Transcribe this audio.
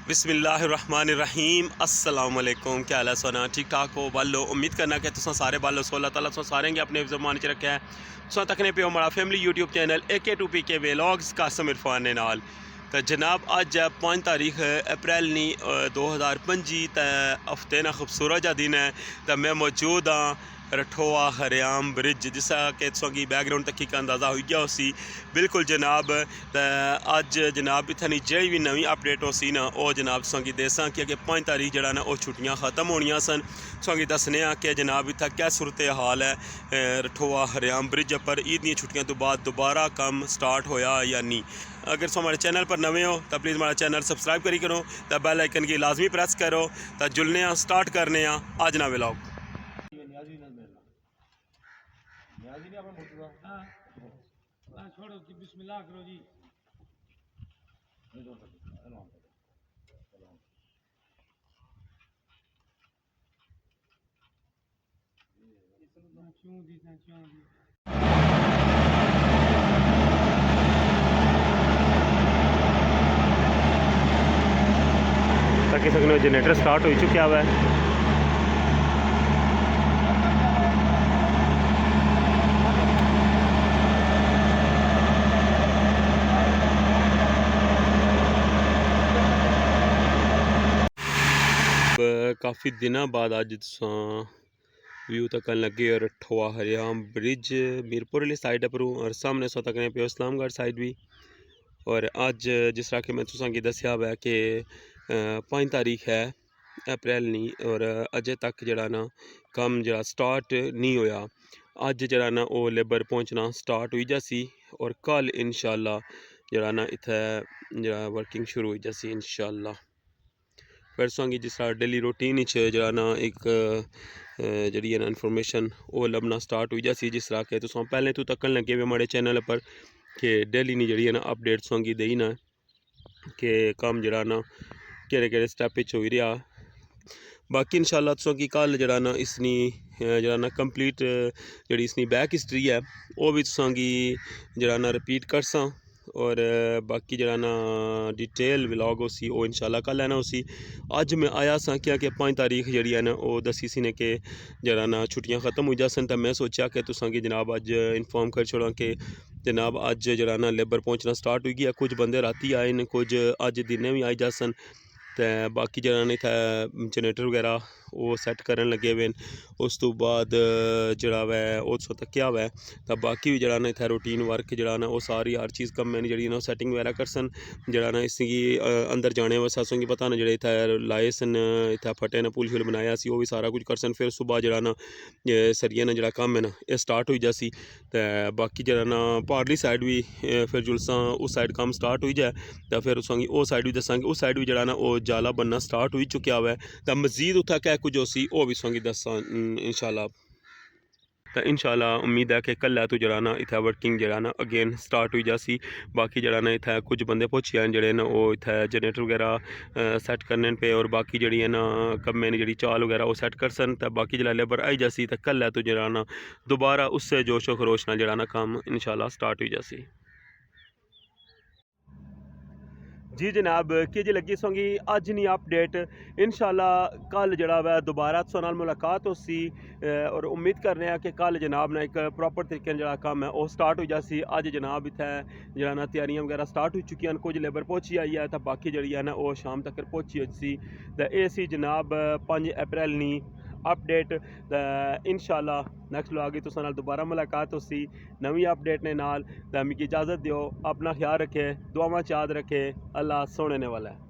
बिस्मिल्लाहिर्रहमानिर्रहीम अस्सलाम वालेकुम। क्या हाल है सोना, ठीक ठाक हो बालो? उम्मीद करना कि तुम सारे बालो सो अल्लाह ताला सारे अपने ज़मान च रखे है। तुम तकने पे हो हमारा family YouTube channel AK2PK vlogs Qasim Irfan ने नाल। तो जनाब अज है 5 तारीख अप्रैल नी 2025 तो हफ्ते ना खूबसूरत जा दिन है। तो मैं मौजूद हाँ रठोआ हरियाम ब्रिज, जिसा कि तुम बैकग्राउंड तक का अंदाज़ा हो गया उसी बिल्कुल जनाब। अज जनाब इतनी जी भी नवी अपडेट हो सी ना वो जनाब तुम दसा कि अगे 5 तारीख जरा ना वो छुट्टियां खत्म होनिया सन। तुम दसने कि जनाब इतना क्या सूरत हाल है रठोआ हरियाम ब्रिज पर ईद दी छुट्टियों तो बाद दोबारा काम स्टार्ट होया या नहीं। अगर तुम हमारे चैनल पर नवे हो तो प्लीज़ हमारा चैनल सब्सक्राइब करी करो, तो बेल आइकन की लाजमी प्रेस करो, तो जुलने स्टार्ट करने आज ना व्लॉग। छोड़ो कि बिस्मिल्लाह करो जी। ताकि सकने जनरेटर स्टार्ट हो चुका हुआ है। काफ़ी दिनों बाद अज व्यू तक लगे और रठोआ हरियाम ब्रिज मीरपुर वाली साइड पर और सामने सो तकने पे इस्लामगढ़ साइड भी। और अज जिस तरह कि मैं तुसें दसिया हुआ कि 5 तारीख है अप्रैल नी और अजे तक जरा ना कम जरा स्टार्ट नहीं होया। अज जरा ना वो लेबर पहुँचना स्टार्ट हुई जासी और कल इंशाल्लाह जरा ना इत्थे जरा वर्किंग शुरू हुई जासी इंशाल्लाह। फिर तुसें जिस तरह डेली रूटीन जरा ना एक जी ना इन्फॉर्मेशन वो लभना स्टार्ट हुई जासी। जिस तरह के तुम पहले तो तकन लगे हुए हमारे चैनल पर कि डेली नहीं जी ना अपडेट तुसें देई ना कि कम जरा ना केड़े स्टैप हो रहा। बाकी इंशाल्लाह तुसें कल जरा ना इसनी जरा ना कंप्लीट जी इसनी बैक हिस्ट्री है वो भी तुसें जरा ना रिपीट करसा। और बाकी जरा ना डिटेल व्लॉग उसी वो इंशाल्लाह कल है ना उसी। अज मैं आया सा क्या कि 5 तारीख जी है ना वो दसी सी ने कि जरा ना छुट्टियां खत्म हो जासन। तो मैं सोचा कि तुसें जनाब अज इन्फॉर्म कर छोड़ा कि जनाब अज जरा ना लेबर पहुँचना स्टार्ट हो गया। कुछ बंदे राती आए न, कुछ अज दिनें भी आई जासन। तो बाकी जरा ने इत्थै जनरेटर वगैरह वो सैट करन लगे हुए उस तो बाद जरा वै उस तक्या हुआ है। तो बाकी भी जरा ना इत्थै रूटीन वर्क जरा ना वो सारी हर चीज़ कम्में जी ना सैटिंग वगैरह करसन। जरा ना इसगी अंदर जाने वास्ते असेंगी पता ना जेह्ड़े इत्थै लाए सन इत्थै फटे न पुल शुल बनाया सी वो भी सारा कुछ करसन। फिर सुबह जरा ना सरिये ना जेह्ड़ा कम्म है ना एह् स्टार्ट होई जासी। तो बाकी जरा ना पारली साइड भी फिर जुलसा उस साइड कम्म स्टार्ट होई जाए तो फिर तुसेंगी उस साइड भी दसांगे। उस साइड भी जरा ना वो जाला बनना स्टार्ट हो चुका हुआ है। तो मजीद उत्थै क्या कुछ उसी वो भी तुसेंगी दस्सां इंशाल्लाह। तो इंशाल्लाह उम्मीद है कि कल तो जरा ना इत्थै वर्किंग जरा ना अगेन स्टार्ट हुई जासी। बाकी जरा ना इत्थै कुछ बंदे पहुँची जाए जेह्ड़े न वो इत्थै जनरेटर वगैरह सैट करने पे और बाकी जी है ना कम्में जी चाल वगैरह वो सैट करसन। तो बाकी जिला लेबर आई जासी तो कल तो जरा ना दोबारा उससे जोशो खरोश ना जरा ना कम्म इंशाल्लाह स्टार्ट हुई जासी। जी जनाब कि जी लगी सोंगी अज नहीं अपडेट इंशाल्लाह कल जरा वै दोबारा तुसां नाल मुलाकात होसी। और उम्मीद करने कि कल जनाब ना एक प्रॉपर तरीके जरा कम है वो स्टार्ट हो जासी। अज जनाब इत्थै जरा ना तैयारियां वगैरह स्टार्ट हो चुकी हैं, कुछ लेबर पहुँची आई है तो बाकी जी है ना वो शाम तक पहुँची सी। तो ये सी जनाब 5 अप्रैल नी अपडेट। इंशाल्लाह नैक्सट व्लॉग ही तुसां नाल दोबारा मुलाकात होसी नवी अपडेट ने नाल। तो मिगी इजाज़त दियो, अपना ख्याल रखे, दुआवां च याद रखे। अल्लाह सोने ने वाला है।